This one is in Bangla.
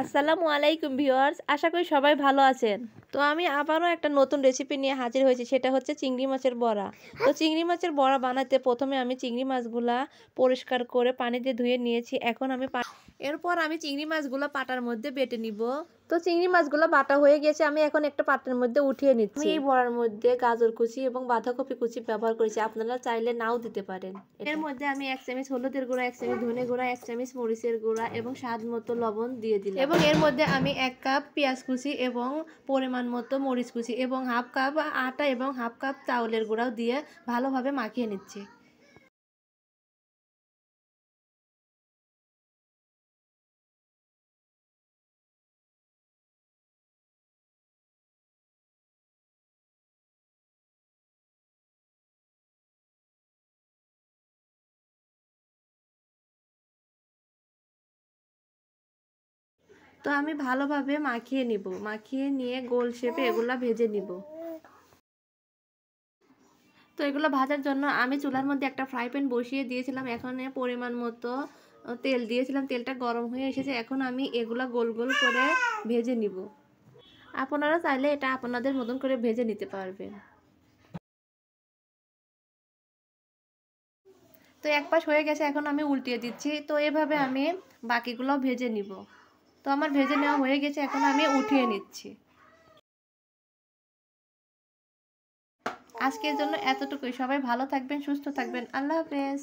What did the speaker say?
আসসালামু আলাইকুম ভিউয়ার্স, আশা করি সবাই ভালো আছেন। তো আমি আবারও একটা নতুন রেসিপি নিয়ে হাজির হয়েছি, সেটা হচ্ছে চিংড়ি মাছের বড়া। তো চিংড়ি মাছের বড়া বানাতে প্রথমে আমি চিংড়ি মাছগুলা পরিষ্কার করে পানি দিয়ে ধুয়ে নিয়েছি। এরপর আমি চিংড়ি মাছগুলো পাটার মধ্যে বেটে নিব। তো চিংড়ি মাছগুলো বাটা হয়ে গেছে, আমি এখন একটা পাত্রের মধ্যে উঠিয়ে নিচ্ছি। আমি এই বড়ার মধ্যে গাজর কুচি এবং বাঁধাকপি কুচি ব্যবহার করেছি, আপনারা চাইলে নাও দিতে পারেন। এর মধ্যে আমি 1 চামচ হলুদের গুঁড়া, 1 চামচ ধনে গুঁড়া, 1 চামচ মরিচের গুঁড়া এবং স্বাদ মতো লবণ দিয়ে দিলাম। এবং এর মধ্যে আমি 1 কাপ পেঁয়াজ কুচি এবং পরিমাণ মতো মরিচ কুচি এবং হাফ কাপ আটা এবং হাফ কাপ চাউলের গুঁড়াও দিয়ে ভালোভাবে মাখিয়ে নিচ্ছি। তো আমি ভালোভাবে মাখিয়ে নিব, মাখিয়ে নিয়ে গোল শেপে এগুলা ভেজে নিব। তো এগুলো ভাজার জন্য আমি চুলার মধ্যে একটা ফ্রাই প্যান বসিয়ে দিয়েছিলাম। এখন পরিমাণ মতো তেল দিয়েছিলাম, তেলটা গরম হয়ে এসেছে। এখন আমি এগুলা গোল গোল করে ভেজে নিব। আপনারা চাইলে এটা আপনাদের মতন করে ভেজে নিতে পারবেন। তো এক পাশ হয়ে গেছে, এখন আমি উল্টিয়ে দিচ্ছি। তো এভাবে আমি বাকিগুলো ভেজে নিব। তো আমার ভেজে নেওয়া হয়ে গেছে, এখন আমি উঠিয়ে নিচ্ছি। আজকের জন্য এতটুকুই। সবাই ভালো থাকবেন, সুস্থ থাকবেন। আল্লাহ হাফেজ।